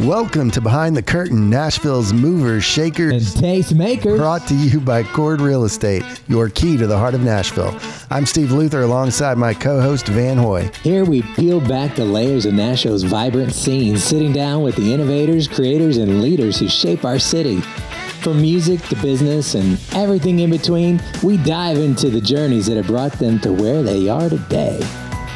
Welcome to Behind the Curtain, Nashville's movers, shakers, and tastemakers. Brought to you by Chord Real Estate, your key to the heart of Nashville. I'm Steve Luther alongside my co-host Van Hoy. Here we peel back the layers of Nashville's vibrant scene, sitting down with the innovators, creators, and leaders who shape our city. From music to business and everything in between, we dive into the journeys that have brought them to where they are today.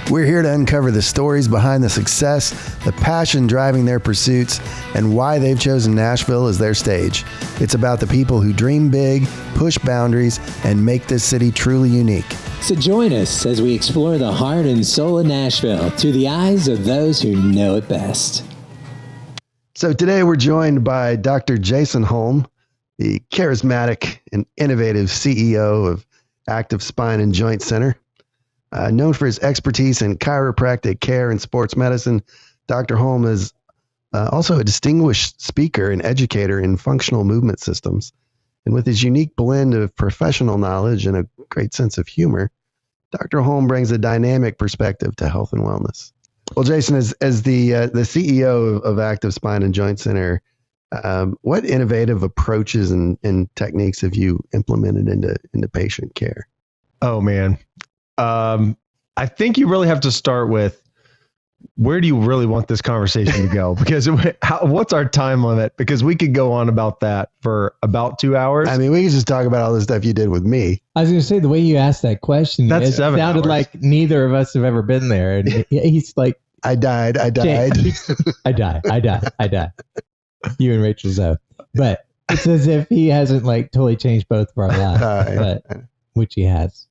We're here to uncover the stories behind the success, the passion driving their pursuits, and why they've chosen Nashville as their stage. It's about the people who dream big, push boundaries, and make this city truly unique. So join us as we explore the heart and soul of Nashville through the eyes of those who know it best. So today we're joined by Dr. Jason Hulme, the charismatic and innovative CEO of Active Spine and Joint Center. Known for his expertise in chiropractic care and sports medicine, Dr. Hulme is also a distinguished speaker and educator in functional movement systems. And with his unique blend of professional knowledge and a great sense of humor, Dr. Hulme brings a dynamic perspective to health and wellness. Well, Jason, as the CEO of Active Spine and Joint Center, what innovative approaches and techniques have you implemented into patient care? Oh, man. I think you really have to start with, where do you really want this conversation to go? Because what's our time limit? Because we could go on about that for about 2 hours. I mean, we could just talk about all the stuff you did with me. I was going to say, the way you asked that question, That's it 7 sounded hours. Like neither of us have ever been there. And he's like, I died. I die. You and Rachel Zoe. But it's as if he hasn't like totally changed both of our lives, which he has.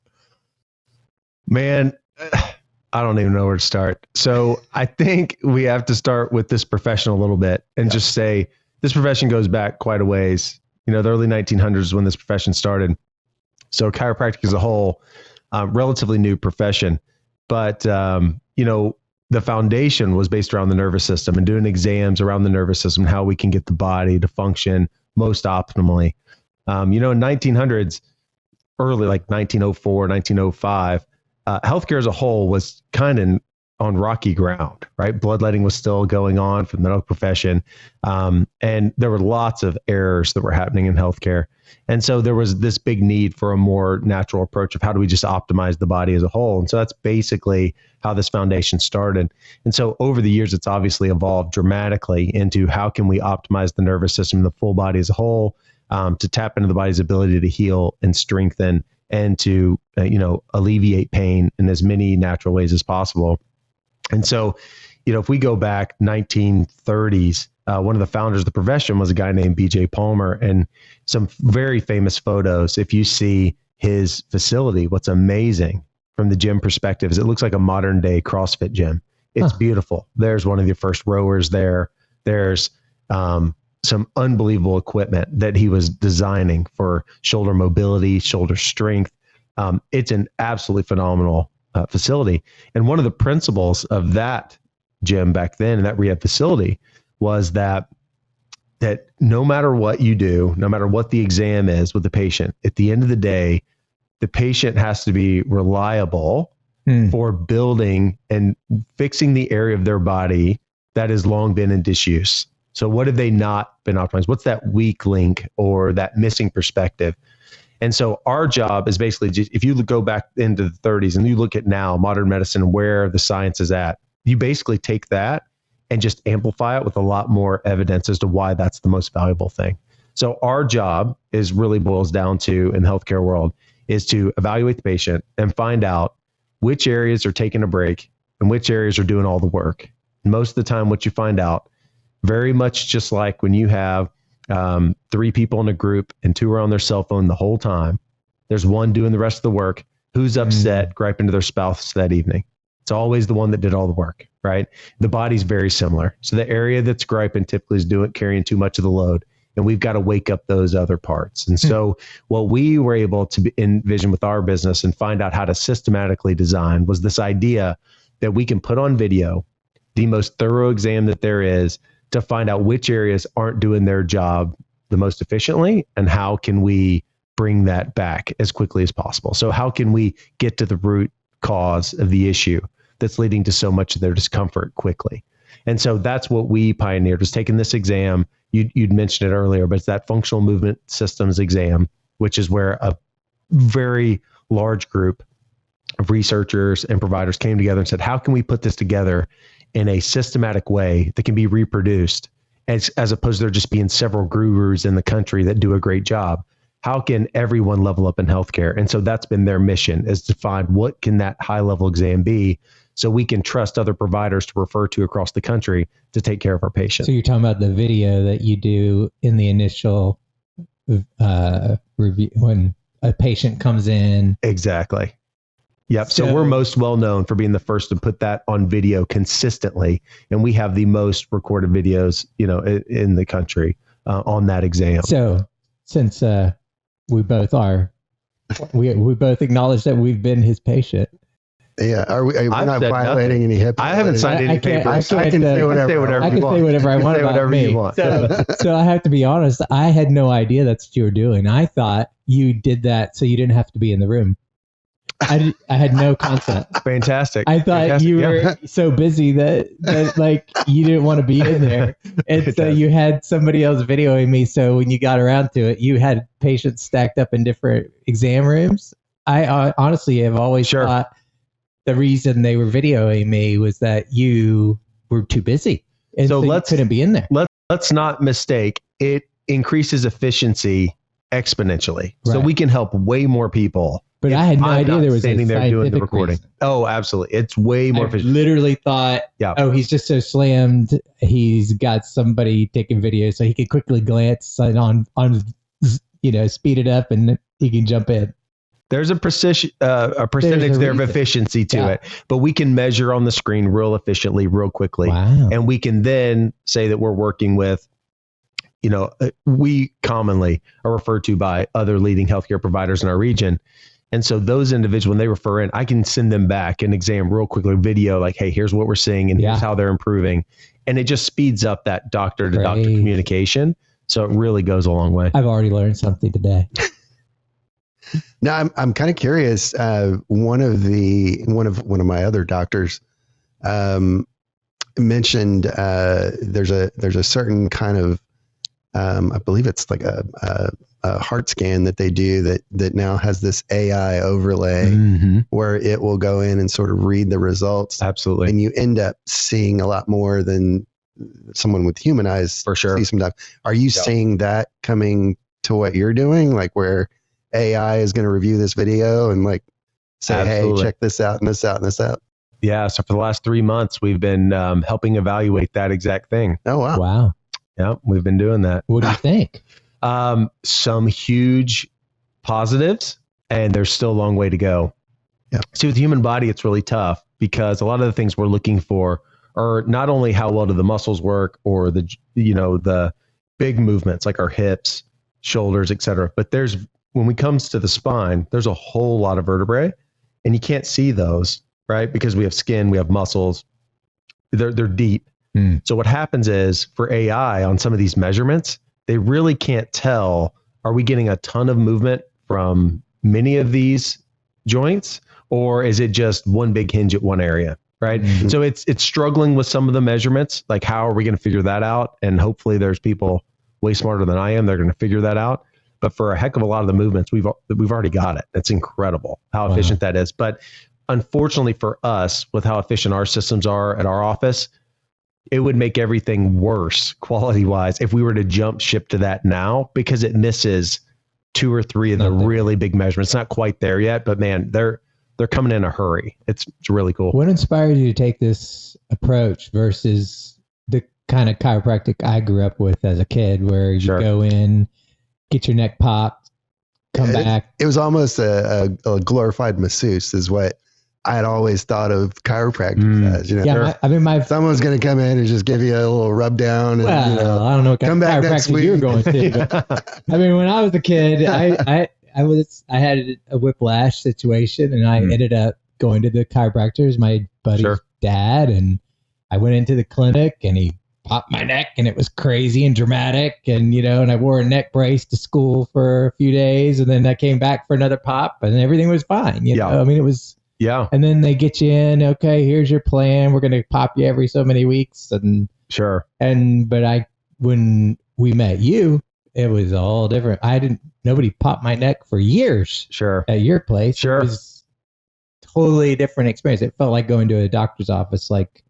Man, I don't even know where to start. So I think we have to start with this profession a little bit and just say this profession goes back quite a ways. You know, the early 1900s is when this profession started. So chiropractic as a whole, relatively new profession. But, you know, the foundation was based around the nervous system and doing exams around the nervous system, how we can get the body to function most optimally. You know, in 1900s, early like 1904, 1905, healthcare as a whole was kind of on rocky ground, right? Bloodletting was still going on for the medical profession. And there were lots of errors that were happening in healthcare. And so there was this big need for a more natural approach of how do we just optimize the body as a whole? And so that's basically how this foundation started. And so over the years, it's obviously evolved dramatically into how can we optimize the nervous system, the full body as a whole, to tap into the body's ability to heal and strengthen and to, alleviate pain in as many natural ways as possible. And so, you know, if we go back 1930s, one of the founders of the profession was a guy named B.J. Palmer, and some very famous photos. If you see his facility, what's amazing from the gym perspective is it looks like a modern day CrossFit gym. It's beautiful. There's one of the first rowers there. There's some unbelievable equipment that he was designing for shoulder mobility, shoulder strength. It's an absolutely phenomenal facility. And one of the principles of that gym back then and that rehab facility was that no matter what you do, no matter what the exam is with the patient, at the end of the day, the patient has to be reliable for building and fixing the area of their body that has long been in disuse. So what have they not been optimized? What's that weak link or that missing perspective? And so our job is basically just, if you go back into the 30s and you look at now modern medicine and where the science is at, you basically take that and just amplify it with a lot more evidence as to why that's the most valuable thing. So our job is really boils down to, in the healthcare world, is to evaluate the patient and find out which areas are taking a break and which areas are doing all the work. And most of the time, what you find out, very much just like when you have 3 people in a group and 2 are on their cell phone the whole time, there's one doing the rest of the work. Who's upset, griping to their spouse that evening? It's always the one that did all the work, right? The body's very similar. So the area that's griping typically is carrying too much of the load, and we've got to wake up those other parts. And so what we were able to envision with our business and find out how to systematically design was this idea that we can put on video the most thorough exam that there is to find out which areas aren't doing their job the most efficiently and how can we bring that back as quickly as possible. So how can we get to the root cause of the issue that's leading to so much of their discomfort quickly? And so that's what we pioneered, was taking this exam. You'd mentioned it earlier, but it's that functional movement systems exam, which is where a very large group of researchers and providers came together and said, how can we put this together in a systematic way that can be reproduced, as opposed to there just being several gurus in the country that do a great job? How can everyone level up in healthcare? And so that's been their mission, is to find what can that high level exam be, so we can trust other providers to refer to across the country to take care of our patients. So you're talking about the video that you do in the initial review when a patient comes in. Exactly. Yep. So we're most well known for being the first to put that on video consistently. And we have the most recorded videos, in the country on that exam. So since we both both acknowledge that we've been his patient. Yeah. Are we not violating any HIPAA? I haven't signed any papers. I can say whatever I want about me. So I have to be honest. I had no idea that's what you were doing. I thought you did that so you didn't have to be in the room. I had no concept. Fantastic. I thought you were so busy that like you didn't want to be in there. And so you had somebody else videoing me. So when you got around to it, you had patients stacked up in different exam rooms. I honestly have always thought the reason they were videoing me was that you were too busy. And so you couldn't be in there. Let's not mistake. It increases efficiency exponentially. Right. So we can help way more people. But I had no idea there was standing there doing the recording. Reason. Oh, absolutely. It's way more efficient. Literally thought, he's just so slammed. He's got somebody taking video so he can quickly glance on speed it up and he can jump in. There's a percentage there of efficiency to it, but we can measure on the screen real efficiently, real quickly. Wow. And we can then say that we're working with, we commonly are referred to by other leading healthcare providers in our region. And so those individuals, when they refer in, I can send them back an exam real quickly, video like, hey, here's what we're seeing and here's how they're improving. And it just speeds up that doctor to doctor communication. So it really goes a long way. I've already learned something today. Now I'm kind of curious. One of my other doctors mentioned there's a certain kind of I believe it's like a heart scan that they do that now has this AI overlay where it will go in and sort of read the results. Absolutely. And you end up seeing a lot more than someone with human eyes for sure. See sometimes. Are you seeing that coming to what you're doing? Like where AI is going to review this video and like say, Absolutely. Hey, check this out and this out and this out. Yeah. So for the last 3 months, we've been helping evaluate that exact thing. Oh, wow. Wow. Yeah. We've been doing that. What do you think? Some huge positives, and there's still a long way to go. Yeah. See, with the human body, it's really tough because a lot of the things we're looking for are not only how well do the muscles work or the big movements like our hips, shoulders, et cetera. But when it comes to the spine, there's a whole lot of vertebrae and you can't see those, right? Because we have skin, we have muscles, they're deep. So what happens is for AI on some of these measurements, they really can't tell, are we getting a ton of movement from many of these joints, or is it just one big hinge at one area, right? Mm-hmm. So it's struggling with some of the measurements, like how are we going to figure that out? And hopefully there's people way smarter than I am, they're going to figure that out. But for a heck of a lot of the movements, we've already got it. It's incredible how efficient that is. But unfortunately for us, with how efficient our systems are at our office, it would make everything worse quality-wise if we were to jump ship to that now, because it misses 2 or 3 of the really big measurements. It's not quite there yet, but man, they're coming in a hurry. It's really cool. What inspired you to take this approach versus the kind of chiropractic I grew up with as a kid, where you go in, get your neck popped, come back? It was almost a glorified masseuse is what I had always thought of chiropractic as, someone's going to come in and just give you a little rub down. And, I don't know what kind of chiropractic you were going to. But, when I was a kid, I had a whiplash situation, and I ended up going to the chiropractor, my buddy's dad, and I went into the clinic, and he popped my neck, and it was crazy and dramatic, and and I wore a neck brace to school for a few days, and then I came back for another pop, and everything was fine. It was. Yeah. And then they get you in. Okay, here's your plan. We're going to pop you every so many weeks. Sure. But when we met you, it was all different. Nobody popped my neck for years. Sure. At your place. Sure. It was totally different experience. It felt like going to a doctor's office, like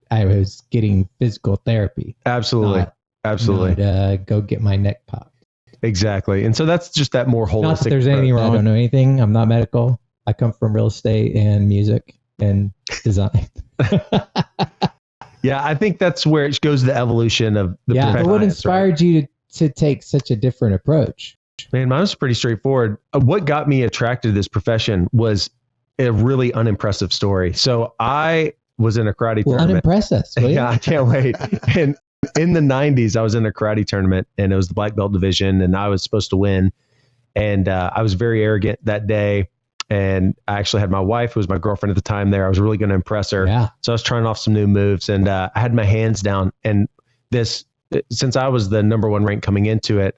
I was getting physical therapy. Absolutely. Absolutely. Not, go get my neck popped. Exactly. And so that's just that more holistic. Not that there's anything wrong. I don't know anything. I'm not medical. I come from real estate and music and design. Yeah, I think that's where it goes to the evolution of the But what inspired you to take such a different approach? Man, mine was pretty straightforward. What got me attracted to this profession was a really unimpressive story. So I was in a karate tournament. Unimpress us, will you? Yeah, I can't wait. And in the 90s, I was in a karate tournament, and it was the black belt division, and I was supposed to win. And I was very arrogant that day. And I actually had my wife, who was my girlfriend at the time, there. I was really going to impress her. Yeah. So I was trying off some new moves, and I had my hands down. And since I was the number one rank coming into it,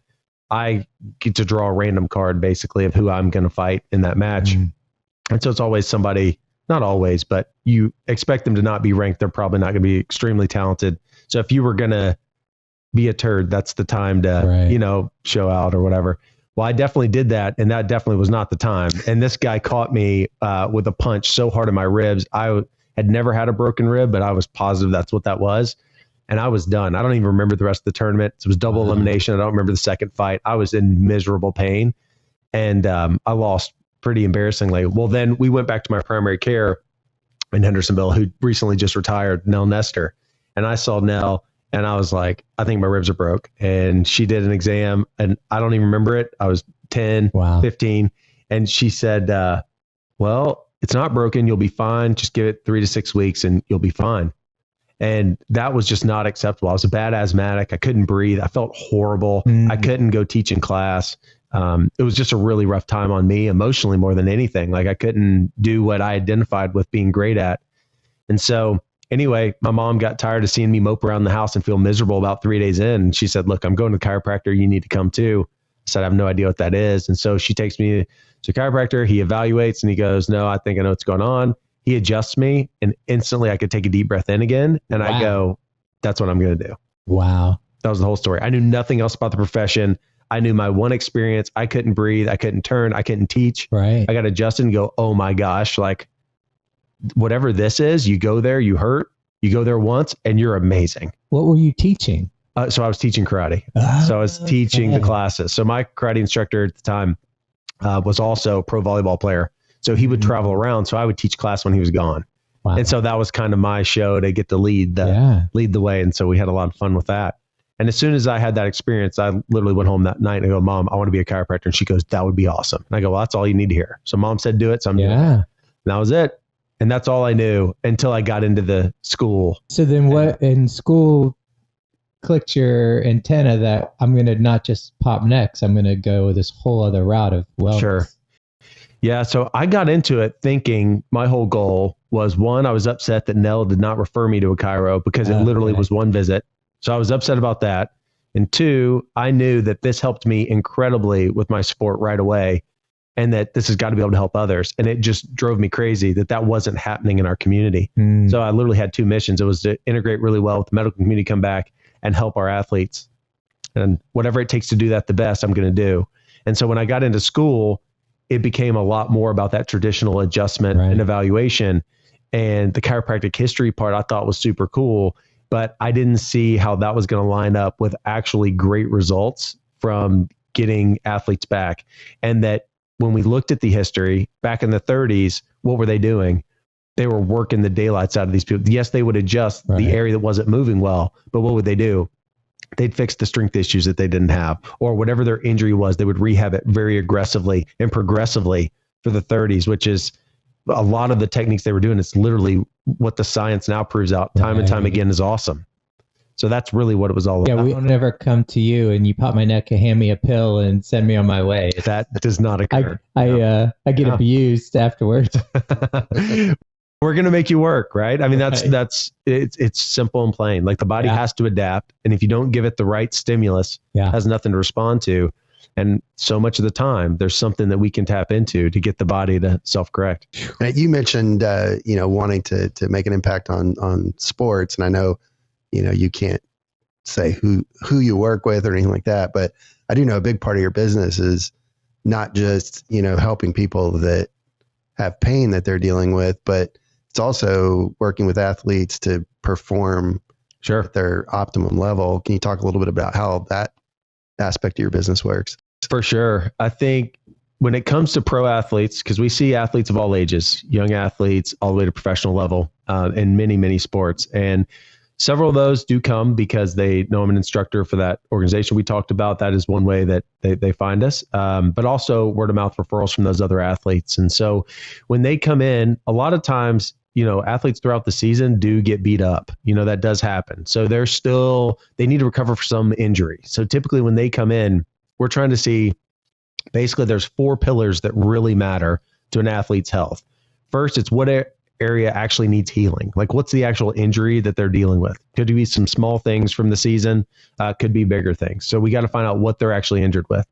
I get to draw a random card basically of who I'm going to fight in that match. And so it's always somebody, not always, but you expect them to not be ranked. They're probably not going to be extremely talented. So if you were going to be a turd, that's the time to, show out or whatever. Well, I definitely did that, and that definitely was not the time. And this guy caught me with a punch so hard in my ribs. I had never had a broken rib, but I was positive that's what that was. And I was done. I don't even remember the rest of the tournament. It was double elimination. I don't remember the second fight. I was in miserable pain, and I lost pretty embarrassingly. Well, then we went back to my primary care in Hendersonville, who recently just retired, Nell Nestor. And I saw Nell, and I was like, I think my ribs are broke. And she did an exam, and I don't even remember it. I was 10, 15. And she said, well, it's not broken. You'll be fine. Just give it 3 to 6 weeks and you'll be fine. And that was just not acceptable. I was a bad asthmatic. I couldn't breathe. I felt horrible. I couldn't go teach in class. It was just a really rough time on me emotionally more than anything. Like I couldn't do what I identified with being great at. And so anyway, my mom got tired of seeing me mope around the house and feel miserable about 3 days in. And she said, look, I'm going to the chiropractor. You need to come too. I said, I have no idea what that is. And so she takes me to a chiropractor. He evaluates and he goes, no, I think I know what's going on. He adjusts me and instantly I could take a deep breath in again. And I go, that's what I'm going to do. Wow. That was the whole story. I knew nothing else about the profession. I knew my one experience. I couldn't breathe. I couldn't turn. I couldn't teach. Right. I got adjusted and go, oh my gosh, like whatever this is, you go there, you hurt, you go there once and you're amazing. What were you teaching? So I was teaching karate. So I was teaching the classes. So my karate instructor at the time was also a pro volleyball player. So he would travel around. So I would teach class when he was gone. Wow. And so that was kind of my show to get to lead the way. And so we had a lot of fun with that. And as soon as I had that experience, I literally went home that night and I go, Mom, I want to be a chiropractor. And she goes, that would be awesome. And I go, well, that's all you need to hear. So Mom said, do it. So I'm doing it. And that was it. And that's all I knew until I got into the school. So then what in school clicked your antenna that I'm going to not just pop necks, I'm going to go this whole other route of wellness? Sure. Yeah. So I got into it thinking my whole goal was, one, I was upset that Nell did not refer me to a chiro because it literally was one visit. So I was upset about that. And two, I knew that this helped me incredibly with my sport right away and that this has got to be able to help others. And it just drove me crazy that that wasn't happening in our community. So I literally had two missions. It was to integrate really well with the medical community, come back and help our athletes. And whatever it takes to do that the best, I'm going to do. And so when I got into school, it became a lot more about that traditional adjustment and evaluation. And the chiropractic history part I thought was super cool, but I didn't see how that was going to line up with actually great results from getting athletes back. And that when we looked at the history back in the 30s, what were they doing? They were working the daylights out of these people. Yes, they would adjust the area that wasn't moving well, but what would they do? They'd fix the strength issues that they didn't have, or whatever their injury was, they would rehab it very aggressively and progressively for the 30s, which is a lot of the techniques they were doing. It's literally what the science now proves out time and time again is awesome. So that's really what it was all about. Yeah, we don't ever come to you and you pop my neck and hand me a pill and send me on my way. That does not occur. I get abused afterwards. We're going to make you work, right? I mean, it's simple and plain. Like the body has to adapt. And if you don't give it the right stimulus, it has nothing to respond to. And so much of the time, there's something that we can tap into to get the body to self-correct. You mentioned, wanting to make an impact on sports. And I know, you can't say who you work with or anything like that, but I do know a big part of your business is not just, helping people that have pain that they're dealing with, but it's also working with athletes to perform at their optimum level. Can you talk a little bit about how that aspect of your business works? For sure. I think when it comes to pro athletes, because we see athletes of all ages, young athletes all the way to professional level in many, many sports. And several of those do come because they know I'm an instructor for that organization we talked about. That is one way that they find us, but also word of mouth referrals from those other athletes. And so when they come in, a lot of times, athletes throughout the season do get beat up. That does happen. So they need to recover from some injury. So typically when they come in, we're trying to see, basically there's 4 pillars that really matter to an athlete's health. First, it's what area actually needs healing. Like what's the actual injury that they're dealing with? Could be some small things from the season, could be bigger things. So we got to find out what they're actually injured with.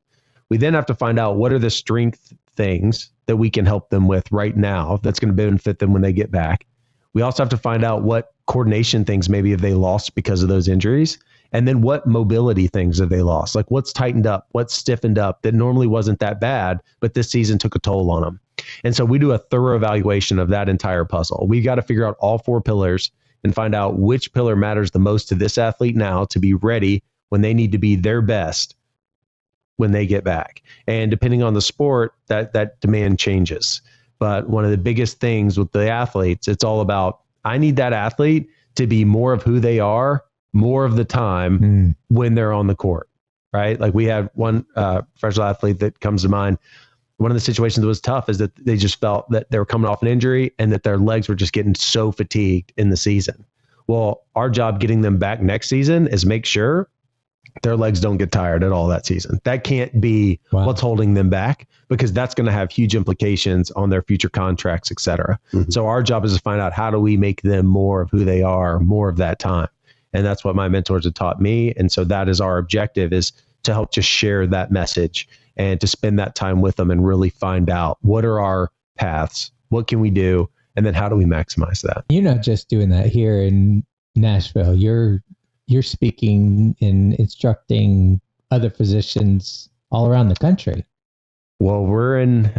We then have to find out what are the strength things that we can help them with right now that's going to benefit them when they get back. We also have to find out what coordination things maybe have they lost because of those injuries. And then what mobility things have they lost? Like what's tightened up, what's stiffened up that normally wasn't that bad, but this season took a toll on them. And so we do a thorough evaluation of that entire puzzle. We've got to figure out all 4 pillars and find out which pillar matters the most to this athlete now to be ready when they need to be their best when they get back. And depending on the sport, that demand changes. But one of the biggest things with the athletes, it's all about, I need that athlete to be more of who they are more of the time when they're on the court, right? Like we had one professional athlete that comes to mind. One of the situations that was tough is that they just felt that they were coming off an injury and that their legs were just getting so fatigued in the season. Well, our job getting them back next season is make sure their legs don't get tired at all that season. That can't be what's holding them back, because that's going to have huge implications on their future contracts, et cetera. So our job is to find out, how do we make them more of who they are, more of that time? And that's what my mentors have taught me. And so that is our objective, is to help just share that message and to spend that time with them and really find out what are our paths, what can we do, and then how do we maximize that? You're not just doing that here in Nashville. You're speaking and instructing other physicians all around the country. Well, we're in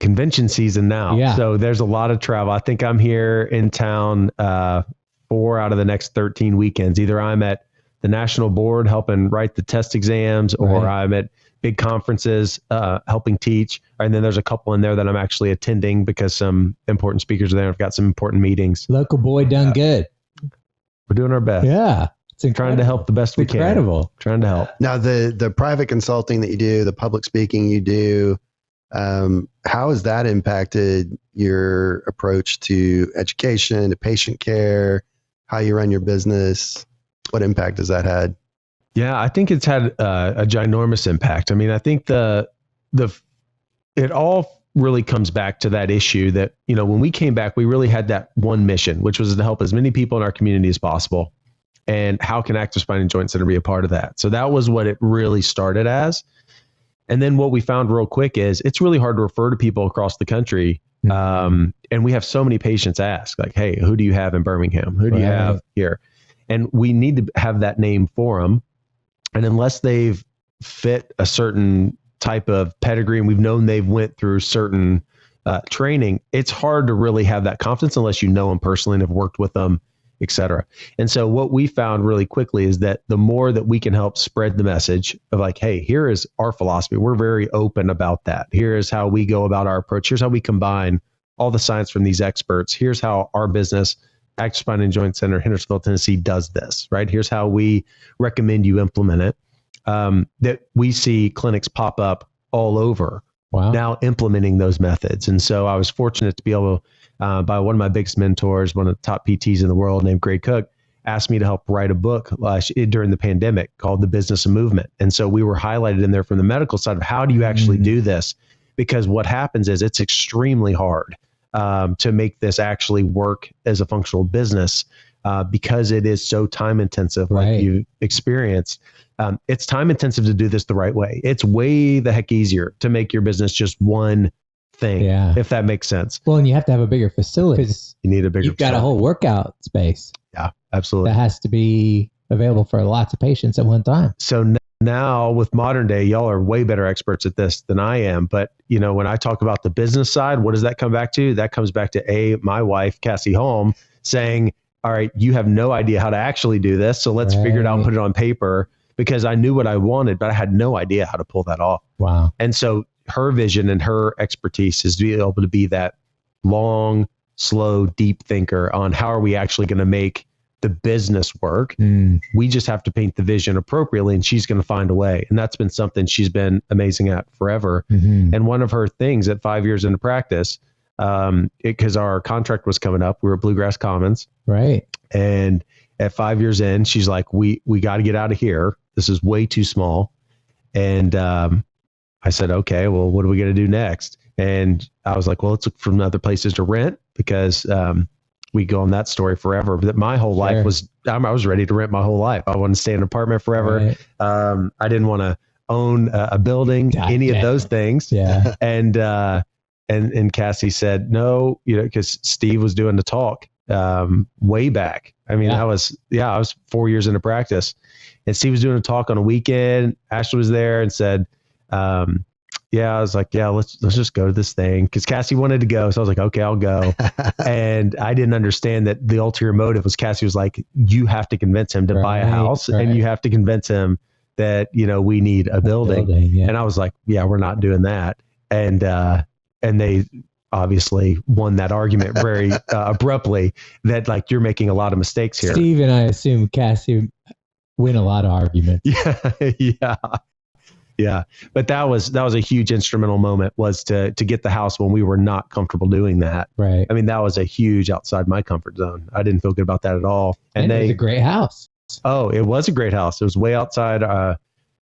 convention season now. Yeah. So there's a lot of travel. I think I'm here in town 4 out of the next 13 weekends. Either I'm at the national board helping write the test exams, or I'm at big conferences helping teach. And then there's a couple in there that I'm actually attending because some important speakers are there. I've got some important meetings. Local boy done good. We're doing our best. Yeah. It's trying to help the best we can. Incredible. Trying to help. Now, the private consulting that you do, the public speaking you do, how has that impacted your approach to education, to patient care, how you run your business? What impact has that had? Yeah, I think it's had a ginormous impact. I mean, I think it all really comes back to that issue that, when we came back, we really had that one mission, which was to help as many people in our community as possible. And how can Active Spine and Joint Center be a part of that? So that was what it really started as. And then what we found real quick is it's really hard to refer to people across the country. And we have so many patients ask, like, hey, who do you have in Birmingham? Who do you have here? And we need to have that name for them. And unless they've fit a certain type of pedigree and we've known they've went through certain training, it's hard to really have that confidence unless you know them personally and have worked with them, et cetera. And so what we found really quickly is that the more that we can help spread the message of like, hey, here is our philosophy. We're very open about that. Here is how we go about our approach. Here's how we combine all the science from these experts. Here's how our business, Active Spine and Joint Center, Hendersonville, Tennessee, does this, right? Here's how we recommend you implement it. That we see clinics pop up all over now implementing those methods. And so I was fortunate to be able to, by one of my biggest mentors, one of the top PTs in the world named Greg Cook, asked me to help write a book during the pandemic called The Business of Movement. And so we were highlighted in there from the medical side of how do you actually do this? Because what happens is it's extremely hard to make this actually work as a functional business because it is so time intensive, like Right. you experienced. It's time intensive to do this the right way. It's way the heck easier to make your business just one thing, Yeah. if that makes sense. Well, and you have to have a bigger facility because You need a bigger you've got a facility. whole workout space Yeah, absolutely. that has to be available for lots of patients at one time. So now with modern day, y'all are way better experts at this than I am. But when I talk about the business side, what does that come back to? That comes back to my wife, Cassie Hulme, saying, all right, you have no idea how to actually do this. So let's figure it out and put it on paper, because I knew what I wanted, but I had no idea how to pull that off. Wow. And so her vision and her expertise is to be able to be that long, slow, deep thinker on how are we actually going to make the business work. We just have to paint the vision appropriately, and she's going to find a way. And that's been something she's been amazing at forever. And one of her things at 5 years into practice, because our contract was coming up, we were at Bluegrass Commons. Right. And at 5 years in, she's like, we got to get out of here. This is way too small. And I said, okay, well, what are we going to do next? And I was like, well, let's look for other places to rent, because we go on that story forever. But my whole life was, I was ready to rent my whole life. I wanted to stay in an apartment forever. Right. I didn't want to own a building, any of those things. Yeah. And Cassie said, no, because Steve was doing the talk way back. I mean, I was 4 years into practice, and Steve was doing a talk on a weekend. Ashley was there and said, I was like, let's just go to this thing, because Cassie wanted to go. So I was like, okay, I'll go. And I didn't understand that the ulterior motive was Cassie was like, you have to convince him to buy a house, and you have to convince him that, we need a building. And I was like, we're not doing that. And they obviously won that argument very abruptly, that like, you're making a lot of mistakes here. Steve and I assume Cassie win a lot of arguments. Yeah. But that was a huge instrumental moment, was to get the house when we were not comfortable doing that. Right. I mean, that was a huge outside my comfort zone. I didn't feel good about that at all. And it was a great house. Oh, it was a great house. It was way outside.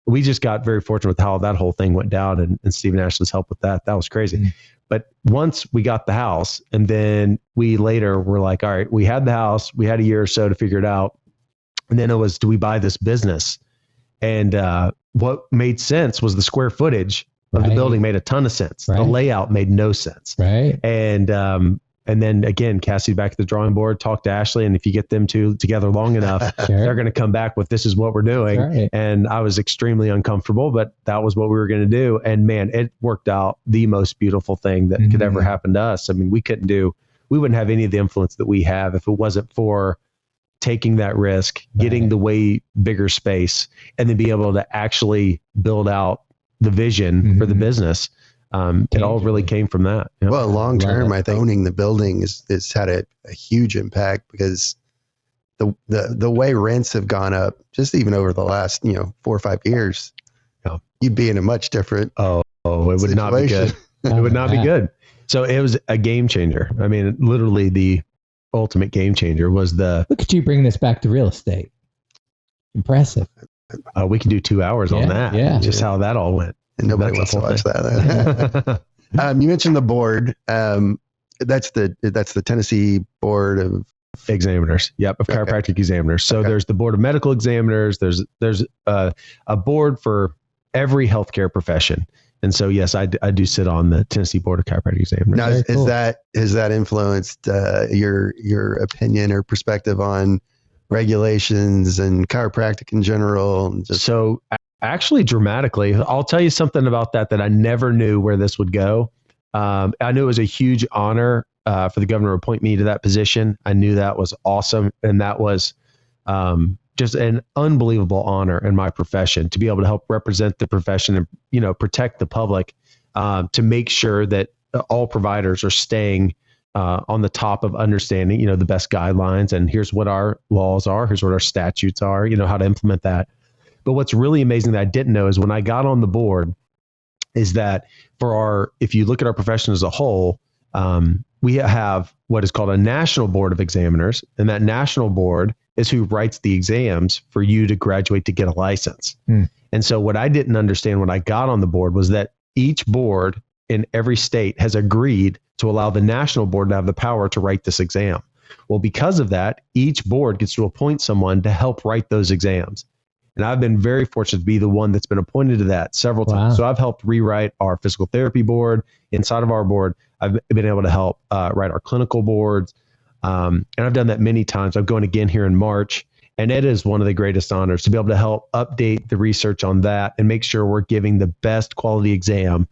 We just got very fortunate with how that whole thing went down, and Steve and Ashley's help with that. That was crazy. But once we got the house, and then we later were like, all right, we had the house, we had a year or so to figure it out. And then it was, do we buy this business? And what made sense was the square footage of the building made a ton of sense. The layout made no sense. Right. And then again, Cassie back at the drawing board, talked to Ashley, and if you get them two together long enough, they're going to come back with, this is what we're doing. Right. And I was extremely uncomfortable, but that was what we were going to do. And man, it worked out the most beautiful thing that could ever happen to us. I mean, we wouldn't have any of the influence that we have if it wasn't for taking that risk, getting the way bigger space, and then be able to actually build out the vision for the business. It all really came from that. Yeah. Well, long term, I think owning the building is had a huge impact, because the way rents have gone up, just even over the last 4 or 5 years, you'd be in a much different it would not be good. It would not be good. So it was a game changer. I mean, literally the ultimate game changer was Look at you bringing this back to real estate. Impressive. We can do 2 hours on that. Yeah. Just how that all went. And nobody wants to watch that. You mentioned the board. That's the Tennessee Board of Examiners. Yep, of chiropractic examiners. So there's the Board of Medical Examiners. There's a board for every healthcare profession. And so yes, I do sit on the Tennessee Board of Chiropractic Examiners. Now, has that influenced your opinion or perspective on regulations and chiropractic in general? So actually, dramatically, I'll tell you something about that I never knew where this would go. I knew it was a huge honor for the governor to appoint me to that position. I knew that was awesome. And that was just an unbelievable honor in my profession, to be able to help represent the profession and, protect the public, to make sure that all providers are staying on the top of understanding, the best guidelines. And here's what our laws are. Here's what our statutes are, how to implement that. But what's really amazing that I didn't know is when I got on the board is that if you look at our profession as a whole, we have what is called a national board of examiners. And that national board is who writes the exams for you to graduate to get a license. And so what I didn't understand when I got on the board was that each board in every state has agreed to allow the national board to have the power to write this exam. Well, because of that, each board gets to appoint someone to help write those exams. And I've been very fortunate to be the one that's been appointed to that several times. Wow. So I've helped rewrite our physical therapy board. Inside of our board, I've been able to help write our clinical boards. And I've done that many times. I'm going again here in March. And it is one of the greatest honors to be able to help update the research on that and make sure we're giving the best quality exam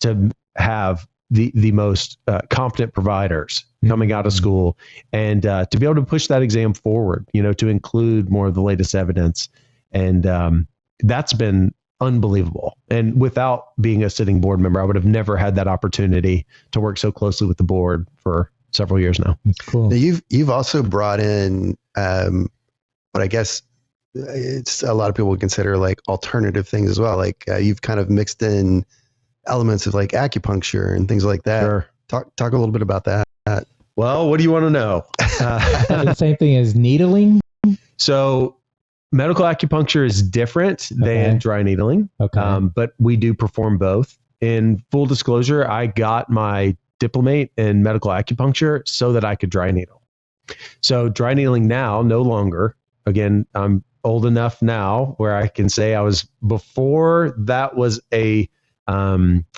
to have the most competent providers coming out of school, and to be able to push that exam forward, to include more of the latest evidence. And that's been unbelievable. And without being a sitting board member, I would have never had that opportunity to work so closely with the board for several years now. That's cool. Now, you've also brought in what I guess it's a lot of people would consider like alternative things as well. Like you've kind of mixed in elements of like acupuncture and things like that. Sure. Talk a little bit about that. Well, what do you want to know? The same thing as needling? So medical acupuncture is different than dry needling, but we do perform both. In full disclosure, I got my diplomate in medical acupuncture so that I could dry needle. So dry needling now, no longer. Again, I'm old enough now where I can say I was before that was a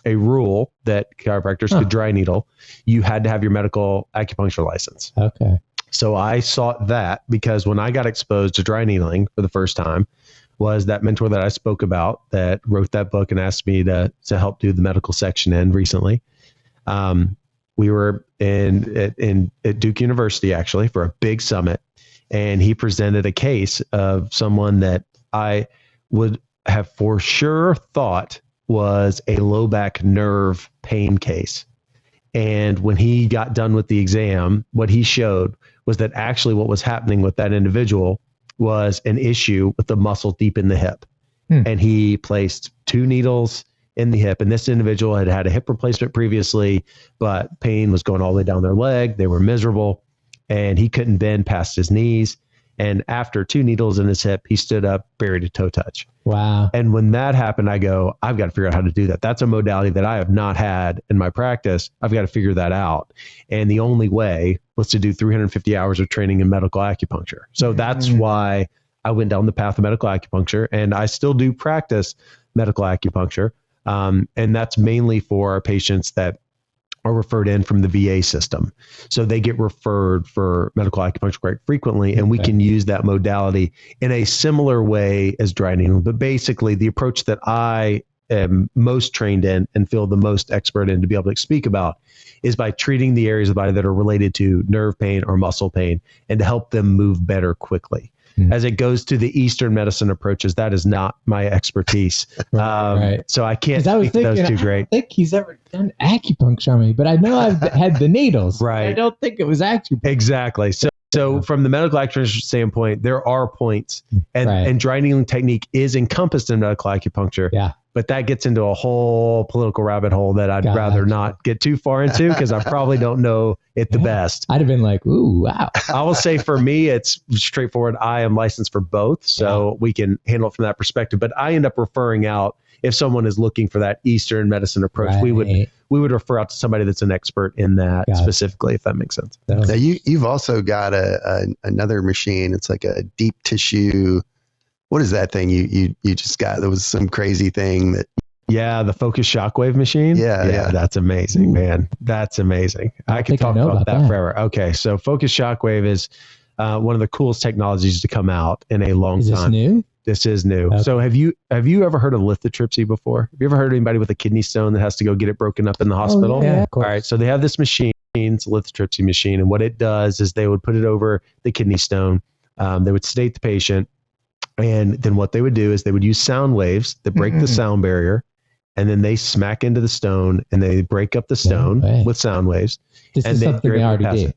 rule that chiropractors could dry needle. You had to have your medical acupuncture license. Okay. So I sought that because when I got exposed to dry needling for the first time was that mentor that I spoke about that wrote that book and asked me to help do the medical section in recently. We were at Duke University actually for a big summit, and he presented a case of someone that I would have for sure thought was a low back nerve pain case. And when he got done with the exam, what he showed was that actually what was happening with that individual was an issue with the muscle deep in the hip. And he placed 2 needles in the hip. And this individual had had a hip replacement previously, but pain was going all the way down their leg. They were miserable and he couldn't bend past his knees. And after 2 needles in his hip, he stood up, buried a toe touch. Wow. And when that happened, I go, I've got to figure out how to do that. That's a modality that I have not had in my practice. I've got to figure that out. And the only way was to do 350 hours of training in medical acupuncture. So that's why I went down the path of medical acupuncture, and I still do practice medical acupuncture. And that's mainly for our patients that are referred in from the VA system. So they get referred for medical acupuncture quite frequently, and we can use that modality in a similar way as dry needling. But basically the approach that I am most trained in and feel the most expert in to be able to speak about is by treating the areas of the body that are related to nerve pain or muscle pain and to help them move better quickly. As it goes to the Eastern medicine approaches, that is not my expertise. So I can't speak to those too great. I don't think he's ever done acupuncture on me, but I know I've had the needles. Right. I don't think it was acupuncture. Exactly. So from the medical acupuncture standpoint, there are points, and dry needling technique is encompassed in medical acupuncture. Yeah. But that gets into a whole political rabbit hole that I'd rather not get too far into because I probably don't know it the best. I'd have been like, ooh, wow. I will say for me, it's straightforward. I am licensed for both, so we can handle it from that perspective. But I end up referring out if someone is looking for that Eastern medicine approach. We would refer out to somebody that's an expert in that specifically, if that makes sense. Now you've also got another machine. It's like a deep tissue. What is that thing you just got? There was some crazy thing that. Yeah, the focus shockwave machine. Yeah, that's amazing, man. That's amazing. I could talk about that forever. Okay, so focus shockwave is one of the coolest technologies to come out in a long time. Is this new? This is new. Okay. So have you ever heard of lithotripsy before? Have you ever heard of anybody with a kidney stone that has to go get it broken up in the hospital? Yeah, of course. All right, so they have this machine, it's a lithotripsy machine, and what it does is they would put it over the kidney stone. They would sedate the patient. And then what they would do is they would use sound waves that break the sound barrier, and then they smack into the stone and they break up the stone with sound waves. This is something they already do.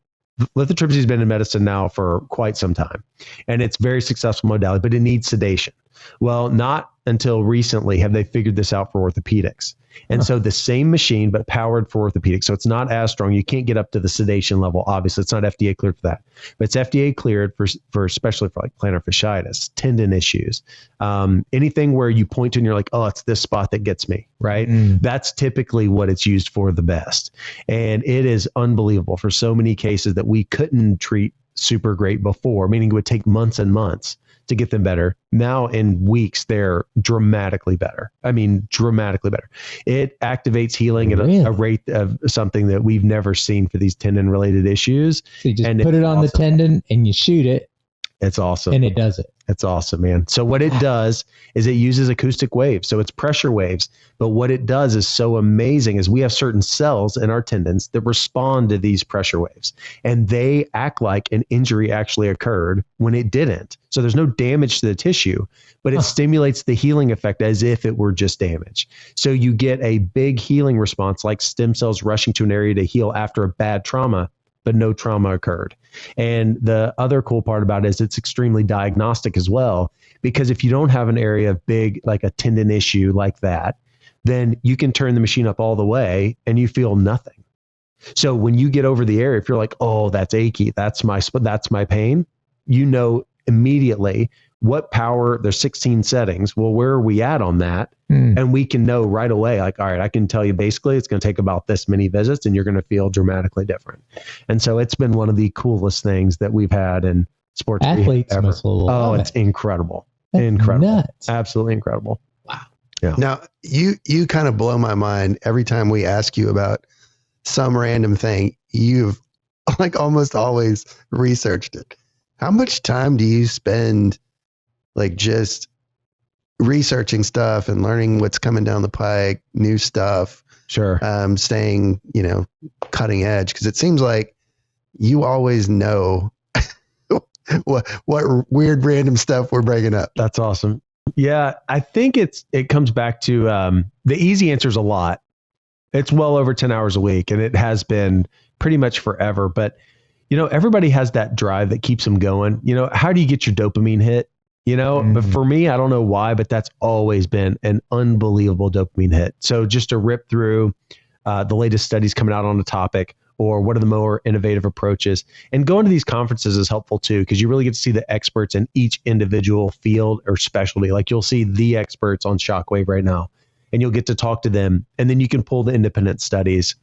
Lithotripsy has been in medicine now for quite some time, and it's a very successful modality, but it needs sedation. Well, not until recently have they figured this out for orthopedics. And so the same machine, but powered for orthopedics. So it's not as strong. You can't get up to the sedation level. Obviously, it's not FDA cleared for that, but it's FDA cleared for especially for like plantar fasciitis, tendon issues, anything where you point to and you're like, oh, it's this spot that gets me, right? That's typically what it's used for the best. And it is unbelievable for so many cases that we couldn't treat super great before, meaning it would take months and months to get them better. Now in weeks, they're dramatically better. I mean, dramatically better. It activates healing at a rate of something that we've never seen for these tendon related issues. So you just put it on the tendon and you shoot it. It's awesome. And it does it. It's awesome, man. So what it does is it uses acoustic waves. So it's pressure waves. But what it does is so amazing is we have certain cells in our tendons that respond to these pressure waves. And they act like an injury actually occurred when it didn't. So there's no damage to the tissue, but it stimulates the healing effect as if it were just damage. So you get a big healing response like stem cells rushing to an area to heal after a bad trauma, but no trauma occurred. And the other cool part about it is it's extremely diagnostic as well, because if you don't have an area of big, like a tendon issue like that, then you can turn the machine up all the way and you feel nothing. So when you get over the area, if you're like, oh, that's achy, that's my pain, you know immediately what power, there's 16 settings. Well, where are we at on that? And we can know right away, like, all right, I can tell you basically it's going to take about this many visits and you're going to feel dramatically different. And so it's been one of the coolest things that we've had in sports. Athletes must love it's incredible. That's incredible. Nuts. Absolutely incredible. Wow. Yeah. Now, you kind of blow my mind every time we ask you about some random thing. You've like almost always researched it. How much time do you spend like just researching stuff and learning what's coming down the pike, new stuff? Sure. Staying, cutting edge, because it seems like you always know what weird random stuff we're bringing up. That's awesome. Yeah, I think it comes back to the easy answer is a lot. It's well over 10 hours a week, and it has been pretty much forever. But everybody has that drive that keeps them going. How do you get your dopamine hit? But for me, I don't know why, but that's always been an unbelievable dopamine hit. So just to rip through the latest studies coming out on the topic, or what are the more innovative approaches, and going to these conferences is helpful too, because you really get to see the experts in each individual field or specialty. Like you'll see the experts on Shockwave right now, and you'll get to talk to them, and then you can pull the independent studies.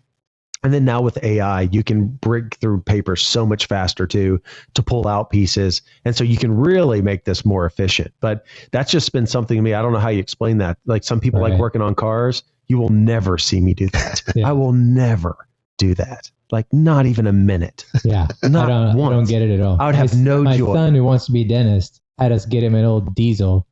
And then now with AI, you can break through papers so much faster to pull out pieces. And so you can really make this more efficient. But that's just been something to me. I don't know how you explain that. Like some people like working on cars. You will never see me do that. I will never do that. Like not even a minute. Yeah. Not I don't get it at all. I would have no joy. My son who wants to be a dentist had us get him an old diesel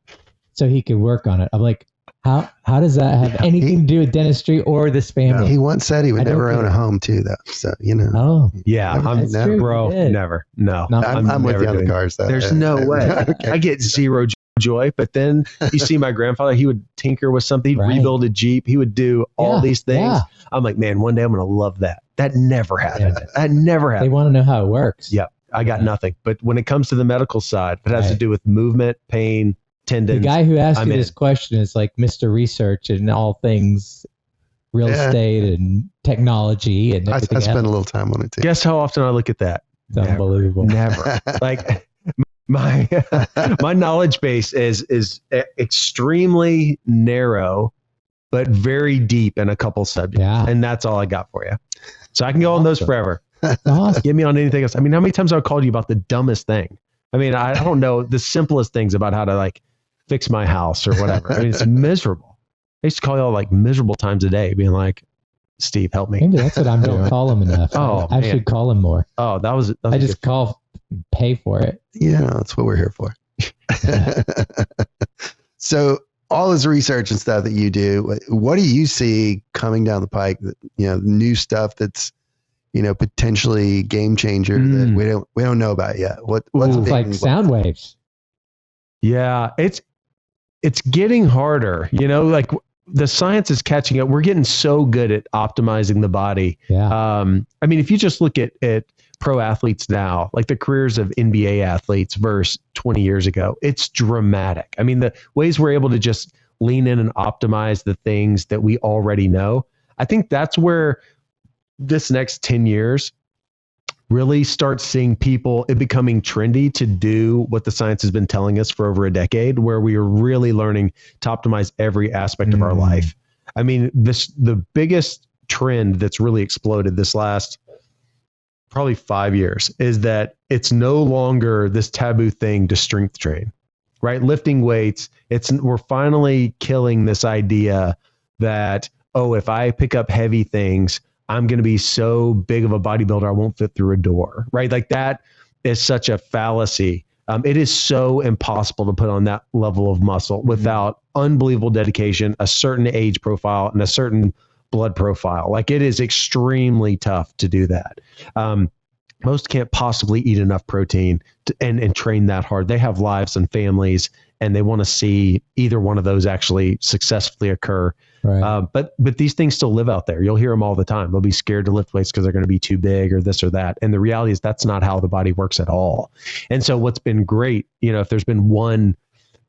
so he could work on it. I'm like, how does that have anything to do with dentistry or this family? He once said he would never own a home too, though. So, Oh, yeah. I'm never, bro. Never. No. I'm with you on the cars, though. There's no way. Okay. I get zero joy. But then you see my grandfather, he would tinker with something. He'd rebuild a Jeep. He would do all these things. Yeah. I'm like, man, one day I'm going to love that. That never happened. Yeah. That never happened. They want to know how it works. Yep. I got nothing. But when it comes to the medical side, if it has to do with movement, pain, tendons. The guy who asked you this question is like Mr. Research and all things real estate and technology and everything. I spent a little time on it too. Guess how often I look at that? It's unbelievable. Never. Like my knowledge base is extremely narrow, but very deep in a couple subjects. Yeah. And that's all I got for you. So I can go on those forever. Awesome. Get me on anything else. I mean, how many times I've called you about the dumbest thing? I mean, I don't know the simplest things about how to like fix my house or whatever. I mean, it's miserable. I used to call y'all like miserable times a day, being like, Steve, help me. Maybe that's what I don't call him enough. I should call him more. Oh, that was I just pay for it. Yeah, that's what we're here for. So all this research and stuff that you do, what do you see coming down the pike? New stuff that's potentially game changer that we don't know about yet. What's like sound waves? Yeah, it's getting harder. Like the science is catching up. We're getting so good at optimizing the body. Yeah. I mean, if you just look at pro athletes now, like the careers of NBA athletes versus 20 years ago, it's dramatic. I mean, the ways we're able to just lean in and optimize the things that we already know. I think that's where this next 10 years really start seeing people, it becoming trendy to do what the science has been telling us for over a decade, where we are really learning to optimize every aspect of our life. I mean, the biggest trend that's really exploded this last probably 5 years is that it's no longer this taboo thing to strength train, right? Lifting weights, we're finally killing this idea that, oh, if I pick up heavy things, I'm going to be so big of a bodybuilder, I won't fit through a door, right? Like that is such a fallacy. It is so impossible to put on that level of muscle without unbelievable dedication, a certain age profile, and a certain blood profile. Like it is extremely tough to do that. Most can't possibly eat enough protein and train that hard. They have lives and families, and they want to see either one of those actually successfully occur. Right. But these things still live out there. You'll hear them all the time. They'll be scared to lift weights because they're going to be too big or this or that. And the reality is that's not how the body works at all. And so what's been great, if there's been one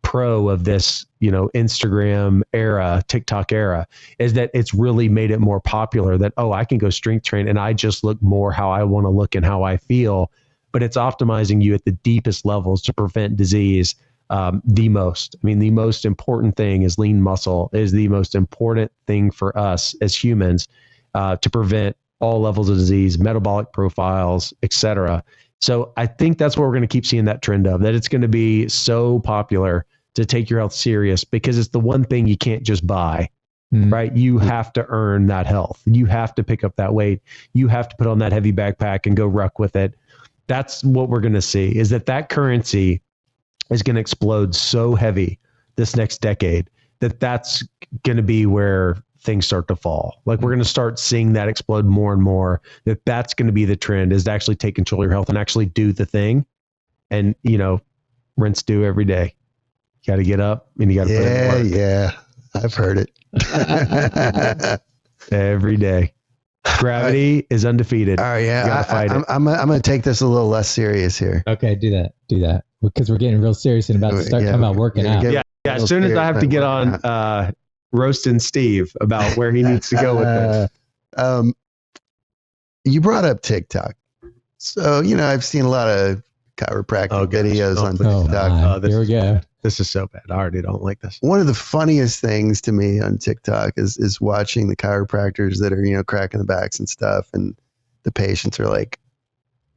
pro of this, Instagram era, TikTok era, is that it's really made it more popular that, oh, I can go strength train and I just look more how I want to look and how I feel. But it's optimizing you at the deepest levels to prevent disease. The most important thing is lean muscle is the most important thing for us as humans to prevent all levels of disease, metabolic profiles, etc. So I think that's what we're going to keep seeing that trend of, that it's going to be so popular to take your health serious because it's the one thing you can't just buy, right? You have to earn that health. You have to pick up that weight. You have to put on that heavy backpack and go ruck with it. That's what we're going to see, is that currency is going to explode so heavy this next decade that's going to be where things start to fall. Like we're going to start seeing that explode more and more, that's going to be the trend, is to actually take control of your health and actually do the thing. And, rinse, do every day. You got to get up and you got to put in work. Yeah. I've heard it. Every day. Gravity is undefeated. All right. Yeah. I'm going to take this a little less serious here. Okay. Do that. Because we're getting real serious and about to start talking about working out. Yeah. As soon as I have to get on roasting Steve about where he needs to go with this. You brought up TikTok. So, I've seen a lot of chiropractic videos on TikTok. Here we go. This is so bad. I already don't like this. One of the funniest things to me on TikTok is watching the chiropractors that are, cracking the backs and stuff. And the patients are like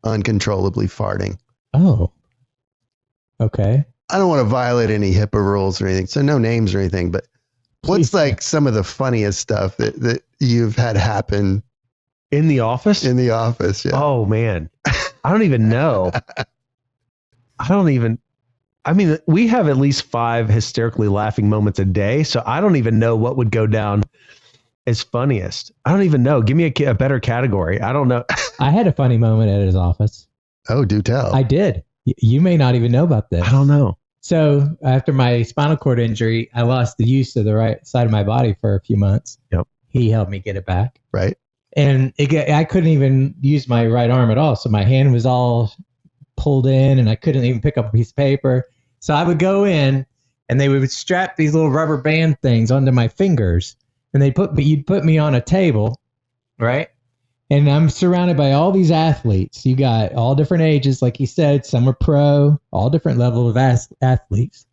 uncontrollably farting. Oh, okay. I don't want to violate any HIPAA rules or anything. So no names or anything, but what's like some of the funniest stuff that you've had happen in the office? In the office. Yeah. Oh man. I don't even know. We have at least 5 hysterically laughing moments a day. So I don't even know what would go down as funniest. I don't even know. Give me a better category. I don't know. I had a funny moment at his office. Oh, do tell. I did. You may not even know about this. I don't know. So after my spinal cord injury, I lost the use of the right side of my body for a few months. Yep. He helped me get it back. Right. And I couldn't even use my right arm at all. So my hand was all pulled in and I couldn't even pick up a piece of paper. So I would go in and they would strap these little rubber band things onto my fingers and you'd put me on a table, right? And I'm surrounded by all these athletes. You got all different ages, like you said, some are pro, all different level of athletes.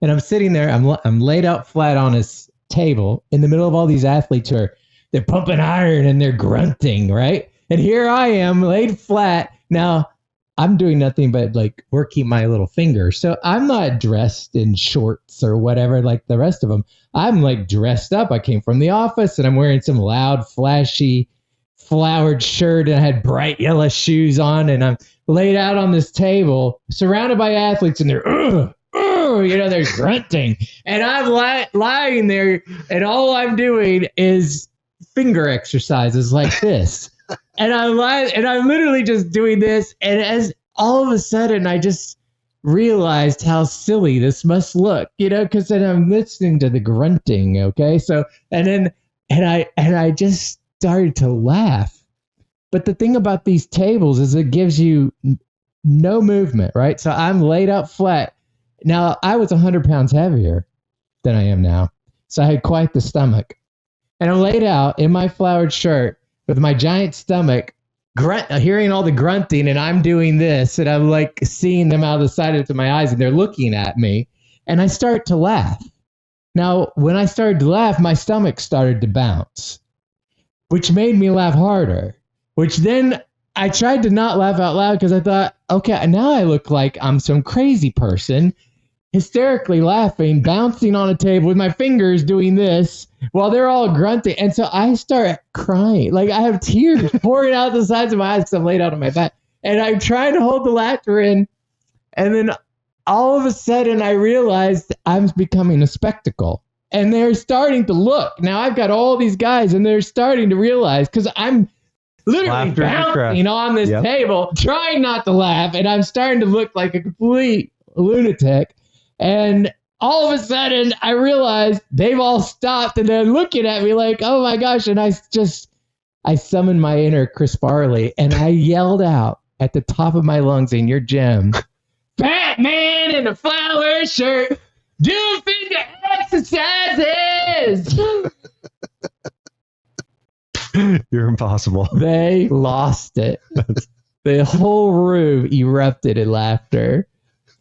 And I'm sitting there, I'm laid out flat on this table in the middle of all these athletes they're pumping iron and they're grunting, right? And here I am laid flat. Now I'm doing nothing but like working my little finger. So I'm not dressed in shorts or whatever like the rest of them. I'm like dressed up. I came from the office and I'm wearing some loud, flashy, flowered shirt and I had bright yellow shoes on and I'm laid out on this table surrounded by athletes and they're they're grunting and I'm lying there and all I'm doing is finger exercises like this. And I'm literally just doing this. And as all of a sudden, I just realized how silly this must look, because then I'm listening to the grunting. Okay. So, and I just started to laugh. But the thing about these tables is it gives you no movement, right? So I'm laid out flat. Now I was 100 pounds heavier than I am now. So I had quite the stomach. And I'm laid out in my flowered shirt with my giant stomach, hearing all the grunting, and I'm doing this, and I'm like seeing them out of the side of my eyes, and they're looking at me, and I start to laugh. Now, when I started to laugh, my stomach started to bounce, which made me laugh harder, which then I tried to not laugh out loud because I thought, okay, now I look like I'm some crazy person, hysterically laughing, bouncing on a table with my fingers doing this while they're all grunting. And so I start crying. Like I have tears pouring out the sides of my eyes because I'm laid out on my back. And I'm trying to hold the laughter in. And then all of a sudden I realized I'm becoming a spectacle. And they're starting to look. Now I've got all these guys and they're starting to realize, because I'm literally bouncing on this table, trying not to laugh. And I'm starting to look like a complete lunatic. And all of a sudden, I realized they've all stopped and they're looking at me like, oh my gosh. And I summoned my inner Chris Farley and I yelled out at the top of my lungs in your gym, fat man in a flower shirt, do finger exercises. You're impossible. They lost it. The whole room erupted in laughter.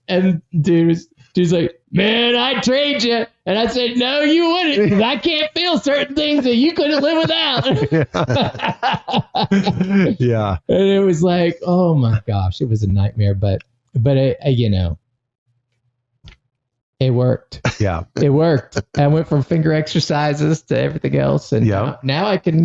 And dude's like, man, I trained you. And I said, no, you wouldn't, because I can't feel certain things that you couldn't live without. Yeah. And it was like, oh my gosh, it was a nightmare. But it, it worked. Yeah. It worked. I went from finger exercises to everything else. And now I can,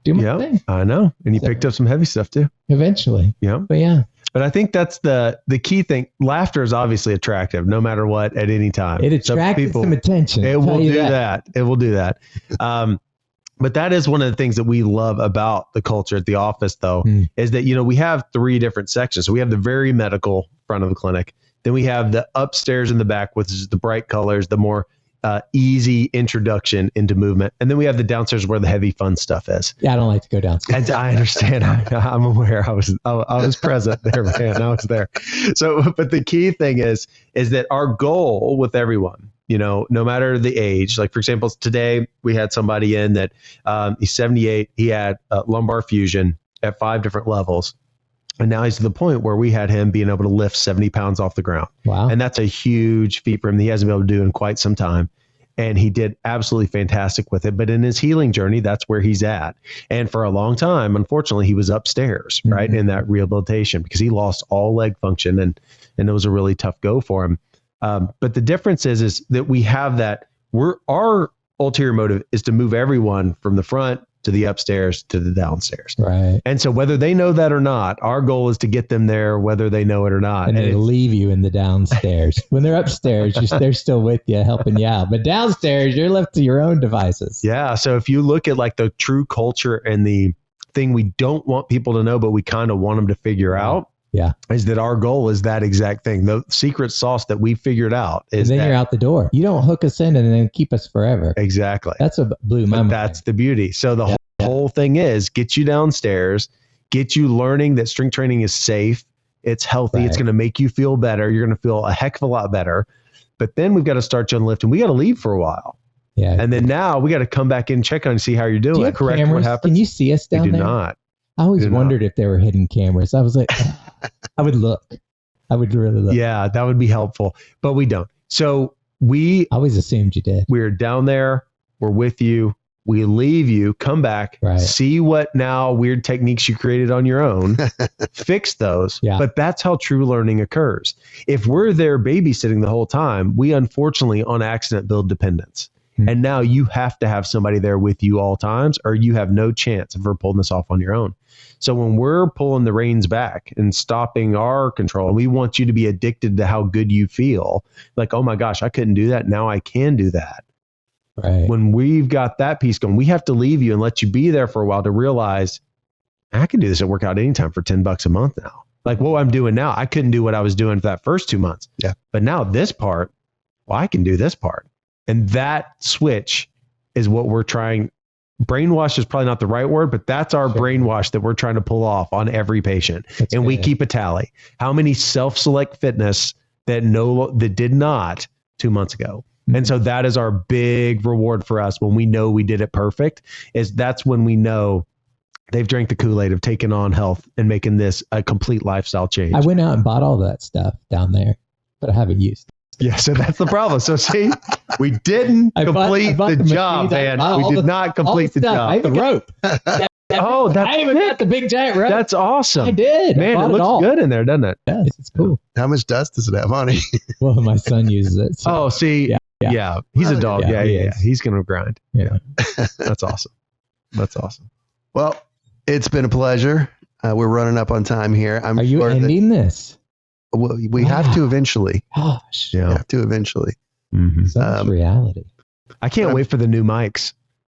do my thing. I know. And you picked up some heavy stuff too. Eventually. Yeah. But yeah. But I think that's the key thing. Laughter is obviously attractive, no matter what, at any time. It attracted some attention. It will do that. It will do that. But that is one of the things that we love about the culture at the office, though, is that, we have 3 different sections. So we have the very medical front of the clinic. Then we have the upstairs in the back, which is the bright colors, the more easy introduction into movement. And then we have the downstairs where the heavy fun stuff is. Yeah, I don't like to go downstairs. And I understand. I'm aware. I was present there, man. I was there. So, but the key thing is that our goal with everyone, no matter the age, like for example, today we had somebody in that he's 78. He had lumbar fusion at 5 different levels. And now he's to the point where we had him being able to lift 70 pounds off the ground. Wow. And that's a huge feat for him that he hasn't been able to do in quite some time. And he did absolutely fantastic with it. But in his healing journey, that's where he's at. And for a long time, unfortunately, he was upstairs, right, in that rehabilitation because he lost all leg function. And it was a really tough go for him. But the difference is that we have that. Our ulterior motive is to move everyone from the front to the upstairs to the downstairs. Right. And so whether they know that or not, our goal is to get them there, whether they know it or not. And they leave you in the downstairs. When they're upstairs, they're still with you, helping you out. But downstairs, you're left to your own devices. Yeah. So if you look at like the true culture and the thing we don't want people to know, but we kind of want them to figure out, is that our goal is that exact thing. The secret sauce that we figured out is and then you're out the door. You don't hook us in and then keep us forever. Exactly. That's what blew my mind. That's the beauty. So the whole thing is get you downstairs, get you learning that strength training is safe. It's healthy. Right. It's going to make you feel better. You're going to feel a heck of a lot better. But then we've got to start you on lift and we got to leave for a while. Yeah. And then now we got to come back in and check on and see how you're doing. Do you have correct cameras? What happens? Can you see us down we do there? Not. I always wondered if there were hidden cameras. I was like, I would look. I would really look. Yeah, that would be helpful. But we don't. So I always assumed you did. We're down there. We're with you. We leave you, come back, see what now weird techniques you created on your own, fix those. Yeah. But that's how true learning occurs. If we're there babysitting the whole time, we unfortunately on accident build dependence. And now you have to have somebody there with you all times or you have no chance of ever pulling this off on your own. So when we're pulling the reins back and stopping our control, we want you to be addicted to how good you feel. Like, oh my gosh, I couldn't do that. Now I can do that. Right. When we've got that piece going, we have to leave you and let you be there for a while to realize I can do this at workout anytime for $10 a month now. Like what I'm doing now, I couldn't do what I was doing for that first 2 months. Yeah. But now this part, I can do this part. And that switch is what we're trying. Brainwash is probably not the right word, but that's our brainwash that we're trying to pull off on every patient. That's and good. We keep a tally. How many self-select fitness that did not 2 months ago? And so that is our big reward for us when we know we did it perfect, is that's when we know they've drank the Kool-Aid of taking on health and making this a complete lifestyle change. I went out and bought all that stuff down there, but I haven't used it. Yeah, so that's the problem. So see, we didn't complete the job, man. We did not complete the job. I have a rope. Oh, that's I even got the big giant rope. That's awesome. I did. Man, it looks good in there, doesn't it? Yes, it's cool. How much dust does it have on it? Well, my son uses it. So. Oh, see, yeah. He's a dog. Yeah. He's going to grind. Yeah. That's awesome. That's awesome. Well, it's been a pleasure. We're running up on time here. Are you ending this? Well, we have to eventually. Gosh. We have to eventually. Mm-hmm. Such reality. I can't wait for the new mics.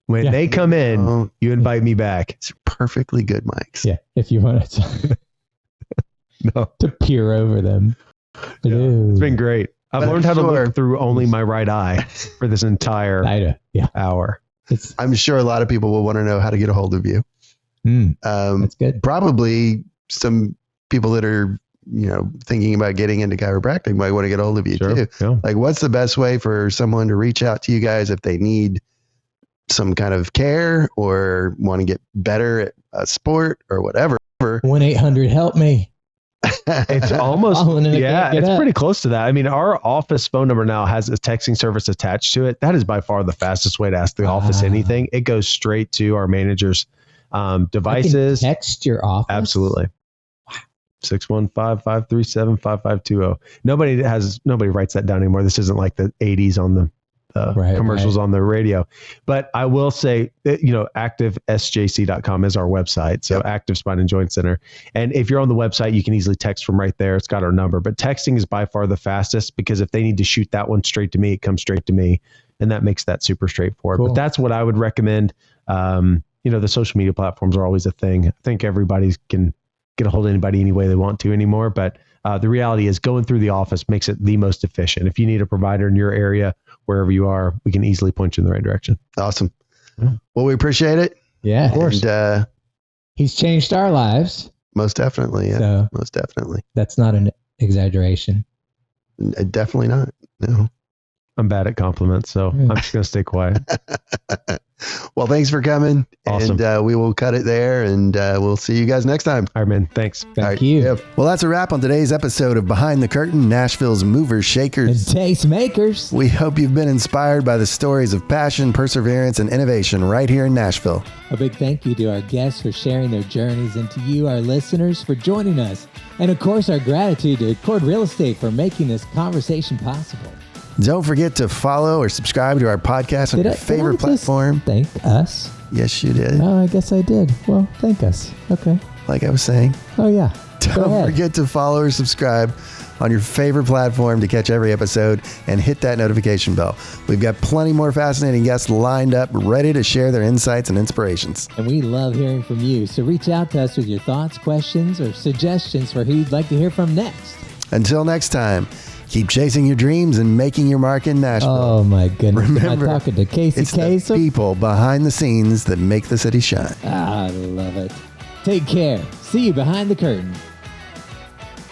When they come in, you invite me back. It's perfectly good mics. Yeah, if you want to, to peer over them. Yeah, it's been great. I've learned how to look through only my right eye for this entire hour. I'm sure a lot of people will want to know how to get a hold of you. That's good. Probably some people that are, thinking about getting into chiropractic might want to get a hold of you too. Yeah. Like, what's the best way for someone to reach out to you guys if they need some kind of care or want to get better at a sport or whatever? 1-800-HELP-ME. It's almost, it's pretty close to that. I mean, our office phone number now has a texting service attached to it. That is by far the fastest way to ask the office anything. It goes straight to our manager's devices. I can text your office? Absolutely. 615-537-5520. Nobody writes that down anymore. This isn't like the 80s on the commercials on the radio. But I will say that, activesjc.com is our website. So Active Spine and Joint Center. And if you're on the website, you can easily text from right there. It's got our number. But texting is by far the fastest, because if they need to shoot that one straight to me, it comes straight to me. And that makes that super straightforward. Cool. But that's what I would recommend. The social media platforms are always a thing. I think everybody can get a hold of anybody any way they want to anymore. But the reality is going through the office makes it the most efficient. If you need a provider in your area, wherever you are, we can easily point you in the right direction. Awesome. Yeah. Well, we appreciate it. Yeah, of course. And, he's changed our lives. Most definitely. Yeah. So most definitely. That's not an exaggeration. Definitely not. No. I'm bad at compliments, so I'm just going to stay quiet. Well, thanks for coming. Awesome. And we will cut it there, and we'll see you guys next time. All right, man. Thanks. Thank you. Yep. Well, that's a wrap on today's episode of Behind the Curtain, Nashville's Movers, Shakers, and Tastemakers. We hope you've been inspired by the stories of passion, perseverance, and innovation right here in Nashville. A big thank you to our guests for sharing their journeys, and to you, our listeners, for joining us. And of course, our gratitude to Chord Real Estate for making this conversation possible. Don't forget to follow or subscribe to our podcast on your favorite platform. Thank us. Yes, you did. Oh, I guess I did. Well, thank us. Okay. Like I was saying. Oh, yeah. Don't forget to follow or subscribe on your favorite platform to catch every episode, and hit that notification bell. We've got plenty more fascinating guests lined up, ready to share their insights and inspirations. And we love hearing from you. So reach out to us with your thoughts, questions, or suggestions for who you'd like to hear from next. Until next time. Keep chasing your dreams and making your mark in Nashville. Oh, my goodness. Remember, Am I talking to Casey it's Kasem? the people behind the scenes that make the city shine. I love it. Take care. See you behind the curtain.